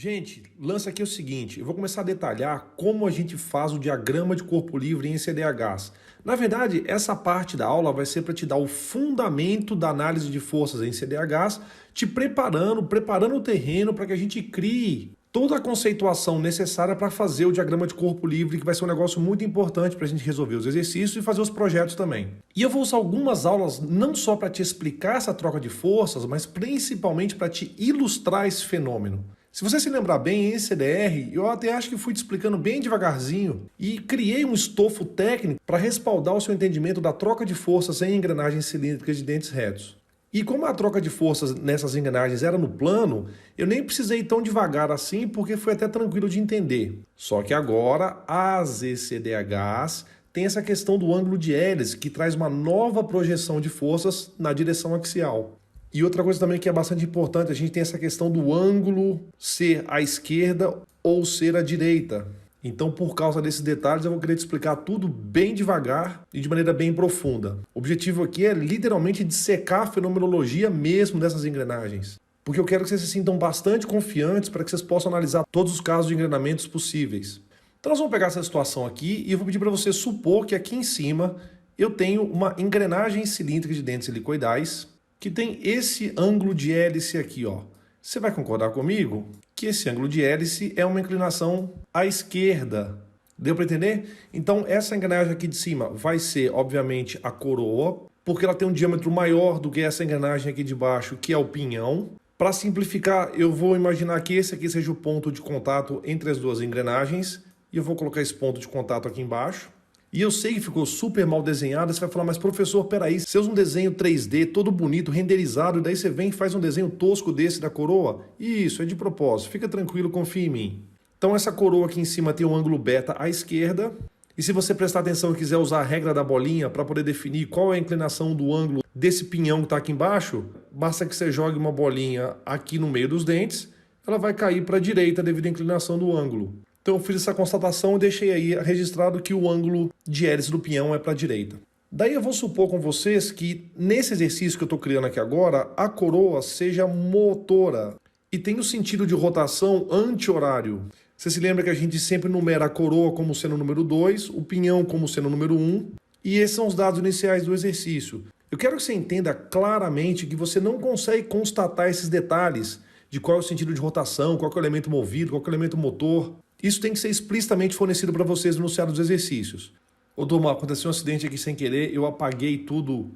Gente, lance aqui é o seguinte, eu vou começar a detalhar como a gente faz o diagrama de corpo livre em CDHs. Na verdade, essa parte da aula vai ser para te dar o fundamento da análise de forças em CDHs, te preparando o terreno para que a gente crie toda a conceituação necessária para fazer o diagrama de corpo livre, que vai ser um negócio muito importante para a gente resolver os exercícios e fazer os projetos também. E eu vou usar algumas aulas não só para te explicar essa troca de forças, mas principalmente para te ilustrar esse fenômeno. Se você se lembrar bem, em CDR, eu até acho que fui te explicando bem devagarzinho e criei um estofo técnico para respaldar o seu entendimento da troca de forças em engrenagens cilíndricas de dentes retos. E como a troca de forças nessas engrenagens era no plano, eu nem precisei ir tão devagar assim porque foi até tranquilo de entender. Só que agora as ECDHs têm essa questão do ângulo de hélice que traz uma nova projeção de forças na direção axial. E outra coisa também que é bastante importante, a gente tem essa questão do ângulo ser à esquerda ou ser à direita. Então, por causa desses detalhes, eu vou querer te explicar tudo bem devagar e de maneira bem profunda. O objetivo aqui é literalmente dissecar a fenomenologia mesmo dessas engrenagens. Porque eu quero que vocês se sintam bastante confiantes para que vocês possam analisar todos os casos de engrenamentos possíveis. Então, nós vamos pegar essa situação aqui e eu vou pedir para você supor que aqui em cima eu tenho uma engrenagem cilíndrica de dentes helicoidais que tem esse ângulo de hélice aqui, ó. Você vai concordar comigo que esse ângulo de hélice é uma inclinação à esquerda. Deu para entender? Então, essa engrenagem aqui de cima vai ser, obviamente, a coroa, porque ela tem um diâmetro maior do que essa engrenagem aqui de baixo, que é o pinhão. Para simplificar, eu vou imaginar que esse aqui seja o ponto de contato entre as duas engrenagens, e eu vou colocar esse ponto de contato aqui embaixo. E eu sei que ficou super mal desenhado, você vai falar, mas professor, peraí, você usa um desenho 3D todo bonito, renderizado, e daí você vem e faz um desenho tosco desse da coroa? Isso, é de propósito, fica tranquilo, confia em mim. Então essa coroa aqui em cima tem um ângulo beta à esquerda, e se você prestar atenção e quiser usar a regra da bolinha para poder definir qual é a inclinação do ângulo desse pinhão que está aqui embaixo, basta que você jogue uma bolinha aqui no meio dos dentes, ela vai cair para a direita devido à inclinação do ângulo. Então eu fiz essa constatação e deixei aí registrado que o ângulo de hélice do pinhão é para a direita. Daí eu vou supor com vocês que nesse exercício que eu estou criando aqui agora, a coroa seja motora e tem o sentido de rotação anti-horário. Você se lembra que a gente sempre numera a coroa como sendo o número 2, o pinhão como sendo o número 1, e esses são os dados iniciais do exercício. Eu quero que você entenda claramente que você não consegue constatar esses detalhes de qual é o sentido de rotação, qual é o elemento movido, qual é o elemento motor. Isso tem que ser explicitamente fornecido para vocês no enunciado dos exercícios. Ô, Doma, aconteceu um acidente aqui sem querer, eu apaguei tudo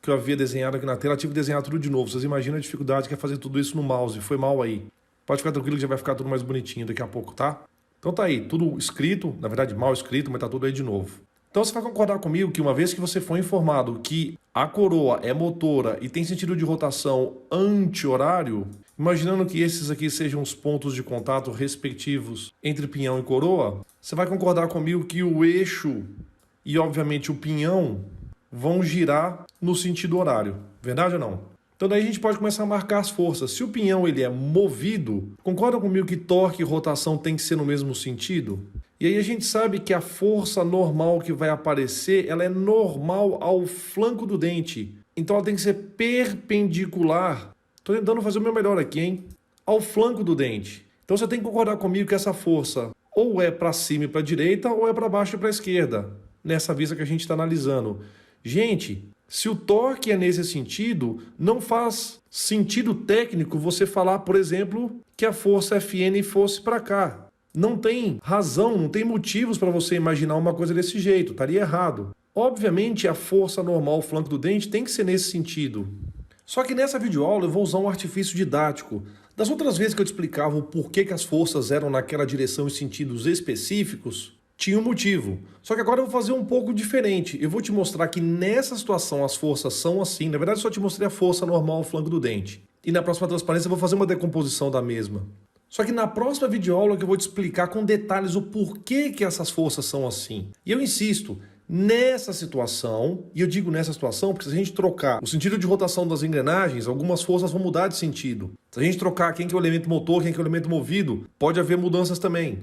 que eu havia desenhado aqui na tela, tive que desenhar tudo de novo. Vocês imaginam a dificuldade que é fazer tudo isso no mouse, foi mal aí. Pode ficar tranquilo que já vai ficar tudo mais bonitinho daqui a pouco, tá? Então tá aí, tudo escrito, na verdade mal escrito, mas tá tudo aí de novo. Então você vai concordar comigo que uma vez que você foi informado que a coroa é motora e tem sentido de rotação anti-horário, imaginando que esses aqui sejam os pontos de contato respectivos entre pinhão e coroa, você vai concordar comigo que o eixo e, obviamente, o pinhão vão girar no sentido horário. Verdade ou não? Então daí a gente pode começar a marcar as forças. Se o pinhão ele é movido, concorda comigo que torque e rotação tem que ser no mesmo sentido? E aí a gente sabe que a força normal que vai aparecer, ela é normal ao flanco do dente. Então ela tem que ser perpendicular. Estou tentando fazer o meu melhor aqui, hein? Ao flanco do dente. Então você tem que concordar comigo que essa força ou é para cima e para a direita ou é para baixo e para a esquerda. Nessa vista que a gente está analisando. Gente, se o torque é nesse sentido, não faz sentido técnico você falar, por exemplo, que a força Fn fosse para cá. Não tem razão, não tem motivos para você imaginar uma coisa desse jeito, estaria errado. Obviamente a força normal ao flanco do dente tem que ser nesse sentido. Só que nessa videoaula eu vou usar um artifício didático. Das outras vezes que eu te explicava o porquê que as forças eram naquela direção em sentidos específicos, tinha um motivo. Só que agora eu vou fazer um pouco diferente. Eu vou te mostrar que nessa situação as forças são assim. Na verdade eu só te mostrei a força normal ao flanco do dente. E na próxima transparência eu vou fazer uma decomposição da mesma. Só que na próxima videoaula que eu vou te explicar com detalhes o porquê que essas forças são assim. E eu insisto, nessa situação, e eu digo nessa situação porque se a gente trocar o sentido de rotação das engrenagens, algumas forças vão mudar de sentido. Se a gente trocar quem que é o elemento motor, quem que é o elemento movido, pode haver mudanças também.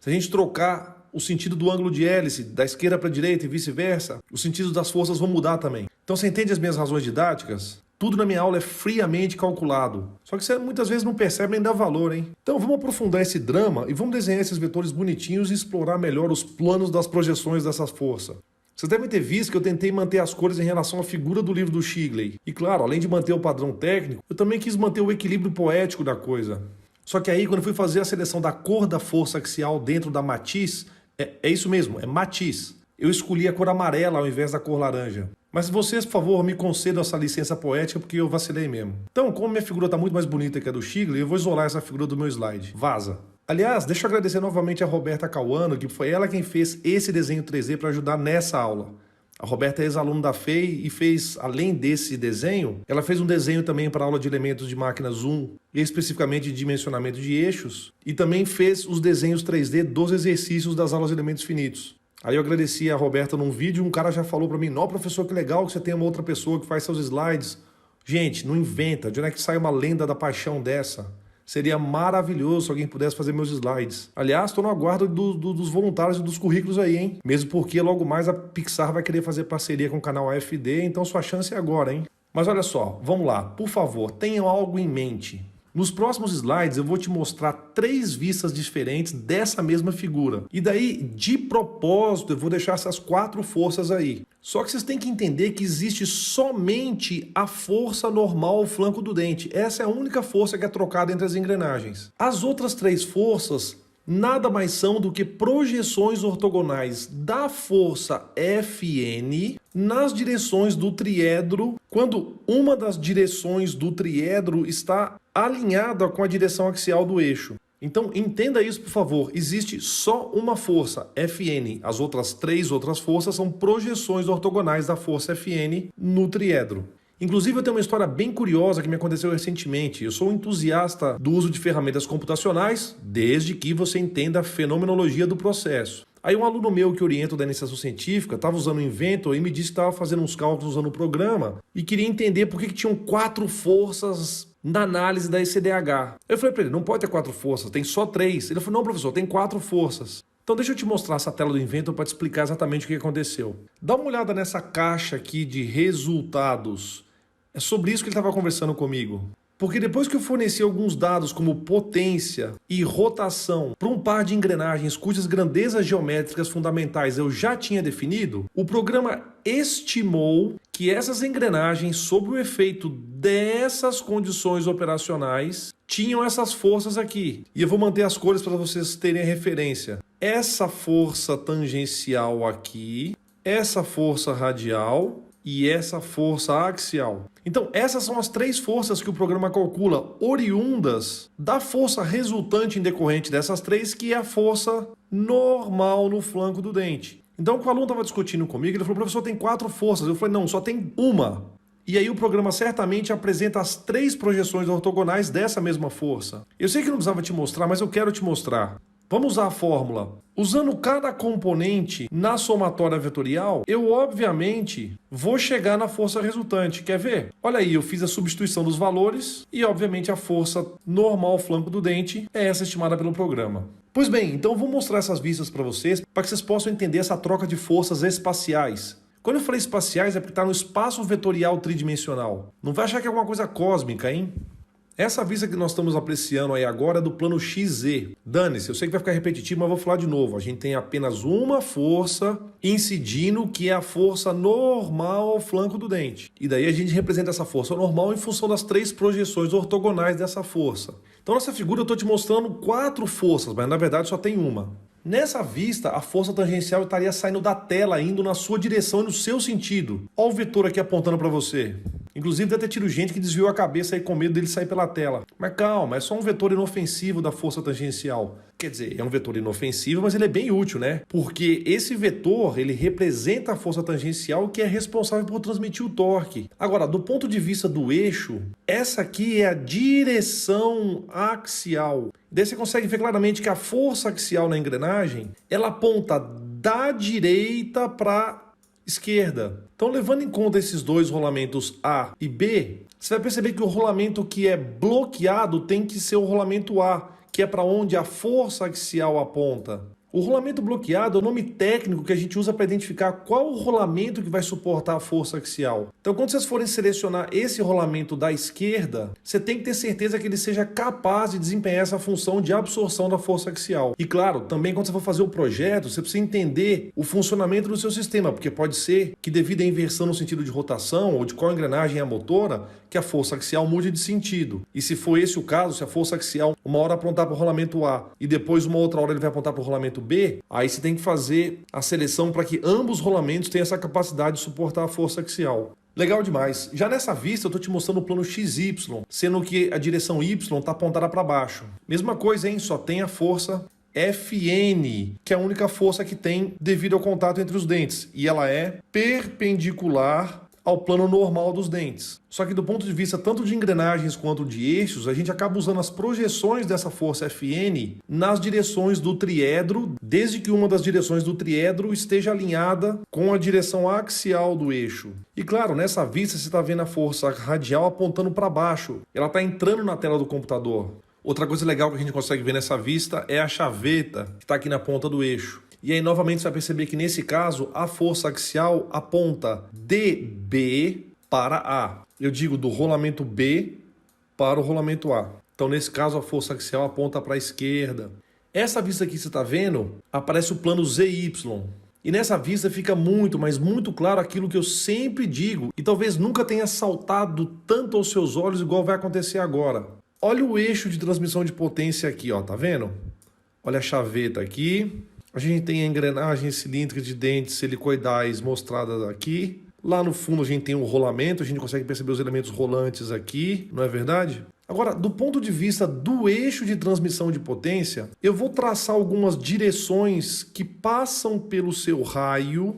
Se a gente trocar o sentido do ângulo de hélice, da esquerda para a direita e vice-versa, os sentidos das forças vão mudar também. Então você entende as minhas razões didáticas? Tudo na minha aula é friamente calculado. Só que você muitas vezes não percebe nem dá valor, hein? Então vamos aprofundar esse drama e vamos desenhar esses vetores bonitinhos e explorar melhor os planos das projeções dessa força. Vocês devem ter visto que eu tentei manter as cores em relação à figura do livro do Shigley. E claro, além de manter o padrão técnico, eu também quis manter o equilíbrio poético da coisa. Só que aí, quando eu fui fazer a seleção da cor da força axial dentro da matiz, é isso mesmo, é matiz. Eu escolhi a cor amarela ao invés da cor laranja. Mas vocês, por favor, me concedam essa licença poética porque eu vacilei mesmo. Então, como minha figura está muito mais bonita que a do Shigley, eu vou isolar essa figura do meu slide. Vaza! Aliás, deixa eu agradecer novamente a Roberta Cauano, que foi ela quem fez esse desenho 3D para ajudar nessa aula. A Roberta é ex-aluna da FEI e fez, além desse desenho, ela fez um desenho também para a aula de elementos de máquina Zoom, e especificamente de dimensionamento de eixos, e também fez os desenhos 3D dos exercícios das aulas de elementos finitos. Aí eu agradeci a Roberta num vídeo e um cara já falou para mim, não, professor, que legal que você tem uma outra pessoa que faz seus slides. Gente, não inventa, de onde é que sai uma lenda da paixão dessa? Seria maravilhoso se alguém pudesse fazer meus slides. Aliás, estou no aguardo dos voluntários e dos currículos aí, hein? Mesmo porque logo mais a Pixar vai querer fazer parceria com o canal AFD, então sua chance é agora, hein? Mas olha só, vamos lá. Por favor, tenham algo em mente. Nos próximos slides eu vou te mostrar 3 vistas diferentes dessa mesma figura. E daí, de propósito, eu vou deixar essas 4 forças aí. Só que vocês têm que entender que existe somente a força normal ao flanco do dente. Essa é a única força que é trocada entre as engrenagens. As outras 3 forças nada mais são do que projeções ortogonais da força Fn nas direções do triedro, quando uma das direções do triedro está alinhada com a direção axial do eixo. Então entenda isso, por favor, existe só uma força, Fn. As outras 3 outras forças são projeções ortogonais da força Fn no triedro. Inclusive eu tenho uma história bem curiosa que me aconteceu recentemente. Eu sou um entusiasta do uso de ferramentas computacionais, desde que você entenda a fenomenologia do processo. Aí um aluno meu que orienta da iniciação científica estava usando o Inventor e me disse que estava fazendo uns cálculos usando o programa e queria entender por que tinham 4 forças na análise da ECDH. Eu falei para ele, não pode ter 4 forças, tem só 3. Ele falou, não professor, tem 4 forças. Então deixa eu te mostrar essa tela do Inventor para te explicar exatamente o que aconteceu. Dá uma olhada nessa caixa aqui de resultados. É sobre isso que ele estava conversando comigo. Porque depois que eu forneci alguns dados como potência e rotação para um par de engrenagens cujas grandezas geométricas fundamentais eu já tinha definido, o programa estimou que essas engrenagens, sob o efeito dessas condições operacionais, tinham essas forças aqui. E eu vou manter as cores para vocês terem a referência. Essa força tangencial aqui, essa força radial e essa força axial. Então, essas são as 3 forças que o programa calcula, oriundas da força resultante em decorrente dessas 3, que é a força normal no flanco do dente. Então, o aluno estava discutindo comigo, ele falou, professor, tem 4 forças. Eu falei, não, só tem uma. E aí o programa certamente apresenta as 3 projeções ortogonais dessa mesma força. Eu sei que não precisava te mostrar, mas eu quero te mostrar. Vamos usar a fórmula. Usando cada componente na somatória vetorial, eu obviamente vou chegar na força resultante. Quer ver? Olha aí, eu fiz a substituição dos valores e obviamente a força normal ao flanco do dente é essa estimada pelo programa. Pois bem, então eu vou mostrar essas vistas para vocês para que vocês possam entender essa troca de forças espaciais. Quando eu falei espaciais é porque está no espaço vetorial tridimensional. Não vai achar que é alguma coisa cósmica, hein? Essa vista que nós estamos apreciando aí agora é do plano XZ. Dane-se, eu sei que vai ficar repetitivo, mas vou falar de novo. A gente tem apenas uma força incidindo, que é a força normal ao flanco do dente. E daí a gente representa essa força normal em função das 3 projeções ortogonais dessa força. Então nessa figura eu estou te mostrando 4 forças, mas na verdade só tem uma. Nessa vista, a força tangencial estaria saindo da tela, indo na sua direção e no seu sentido. Olha o vetor aqui apontando para você. Inclusive deve ter tido gente que desviou a cabeça aí com medo dele sair pela tela. Mas calma, é só um vetor inofensivo da força tangencial. Quer dizer, é um vetor inofensivo, mas ele é bem útil, né? Porque esse vetor, ele representa a força tangencial que é responsável por transmitir o torque. Agora, do ponto de vista do eixo, essa aqui é a direção axial. Daí você consegue ver claramente que a força axial na engrenagem, ela aponta da direita para esquerda. Então, levando em conta esses 2 rolamentos A e B, você vai perceber que o rolamento que é bloqueado tem que ser o rolamento A, que é para onde a força axial aponta. O rolamento bloqueado é o nome técnico que a gente usa para identificar qual o rolamento que vai suportar a força axial. Então, quando vocês forem selecionar esse rolamento da esquerda, você tem que ter certeza que ele seja capaz de desempenhar essa função de absorção da força axial. E claro, também quando você for fazer o projeto, você precisa entender o funcionamento do seu sistema, porque pode ser que devido à inversão no sentido de rotação ou de qual engrenagem é a motora, que a força axial mude de sentido. E se for esse o caso, se a força axial uma hora apontar para o rolamento A e depois uma outra hora ele vai apontar para o rolamento B, aí você tem que fazer a seleção para que ambos os rolamentos tenham essa capacidade de suportar a força axial. Legal demais. Já nessa vista eu estou te mostrando o plano XY, sendo que a direção Y está apontada para baixo. Mesma coisa, hein? Só tem a força Fn, que é a única força que tem devido ao contato entre os dentes. E ela é perpendicular ao plano normal dos dentes. Só que do ponto de vista tanto de engrenagens quanto de eixos, a gente acaba usando as projeções dessa força Fn nas direções do triedro, desde que uma das direções do triedro esteja alinhada com a direção axial do eixo. E claro, nessa vista você está vendo a força radial apontando para baixo. Ela está entrando na tela do computador. Outra coisa legal que a gente consegue ver nessa vista é a chaveta que está aqui na ponta do eixo. E aí, novamente, você vai perceber que, nesse caso, a força axial aponta de B para A. Eu digo do rolamento B para o rolamento A. Então, nesse caso, a força axial aponta para a esquerda. Essa vista aqui que você está vendo, aparece o plano ZY. E nessa vista fica muito, mas muito claro aquilo que eu sempre digo e talvez nunca tenha saltado tanto aos seus olhos igual vai acontecer agora. Olha o eixo de transmissão de potência aqui, ó, tá vendo? Olha a chaveta aqui. A gente tem a engrenagem cilíndrica de dentes helicoidais mostrada aqui. Lá no fundo a gente tem o rolamento, a gente consegue perceber os elementos rolantes aqui, não é verdade? Agora, do ponto de vista do eixo de transmissão de potência, eu vou traçar algumas direções que passam pelo seu raio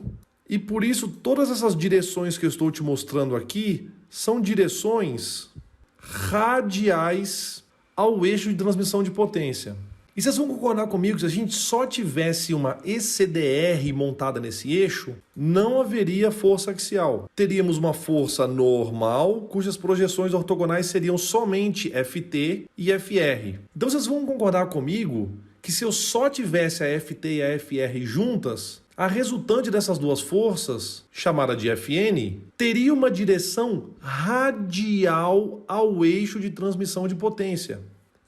e por isso todas essas direções que eu estou te mostrando aqui são direções radiais ao eixo de transmissão de potência. E vocês vão concordar comigo que se a gente só tivesse uma ECDR montada nesse eixo, não haveria força axial. Teríamos uma força normal, cujas projeções ortogonais seriam somente FT e FR. Então vocês vão concordar comigo que se eu só tivesse a FT e a FR juntas, a resultante dessas duas forças, chamada de Fn, teria uma direção radial ao eixo de transmissão de potência.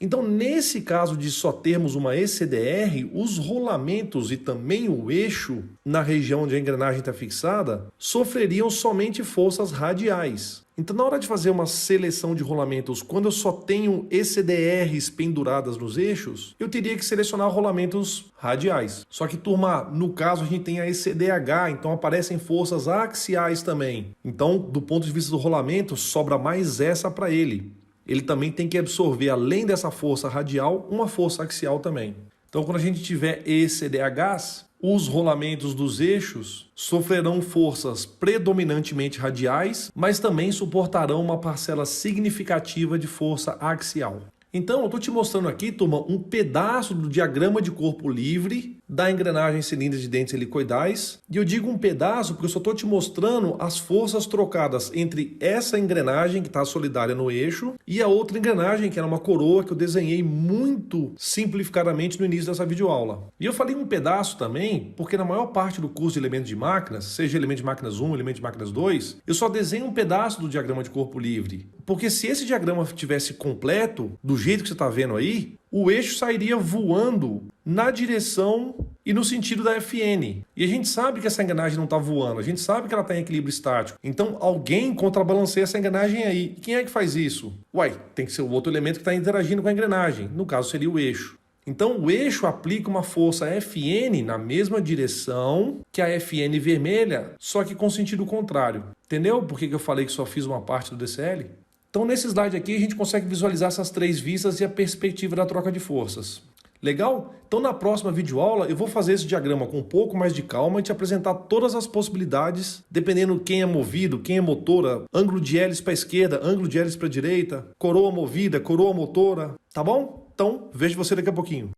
Então, nesse caso de só termos uma ECDR, os rolamentos e também o eixo, na região onde a engrenagem está fixada, sofreriam somente forças radiais. Então, na hora de fazer uma seleção de rolamentos, quando eu só tenho ECDRs penduradas nos eixos, eu teria que selecionar rolamentos radiais. Só que, turma, no caso a gente tem a ECDH, então aparecem forças axiais também. Então, do ponto de vista do rolamento, sobra mais essa para ele. Ele também tem que absorver, além dessa força radial, uma força axial também. Então, quando a gente tiver ECDHs, os rolamentos dos eixos sofrerão forças predominantemente radiais, mas também suportarão uma parcela significativa de força axial. Então, eu estou te mostrando aqui, turma, um pedaço do diagrama de corpo livre da engrenagem cilíndrica de dentes helicoidais. E eu digo um pedaço porque eu só estou te mostrando as forças trocadas entre essa engrenagem que está solidária no eixo e a outra engrenagem, que era uma coroa que eu desenhei muito simplificadamente no início dessa videoaula. E eu falei um pedaço também porque na maior parte do curso de elementos de máquinas, seja elemento de máquinas 1, elemento de máquinas 2, eu só desenho um pedaço do diagrama de corpo livre. Porque se esse diagrama tivesse completo, do jeito que você está vendo aí, o eixo sairia voando na direção e no sentido da Fn. E a gente sabe que essa engrenagem não está voando, a gente sabe que ela está em equilíbrio estático. Então alguém contrabalanceia essa engrenagem aí. E quem é que faz isso? Uai, tem que ser o outro elemento que está interagindo com a engrenagem. No caso seria o eixo. Então o eixo aplica uma força Fn na mesma direção que a Fn vermelha, só que com sentido contrário. Entendeu por que eu falei que só fiz uma parte do DCL? Então, nesse slide aqui, a gente consegue visualizar essas três vistas e a perspectiva da troca de forças. Legal? Então, na próxima videoaula, eu vou fazer esse diagrama com um pouco mais de calma e te apresentar todas as possibilidades, dependendo quem é movido, quem é motora, ângulo de hélice para a esquerda, ângulo de hélice para a direita, coroa movida, coroa motora, tá bom? Então, vejo você daqui a pouquinho.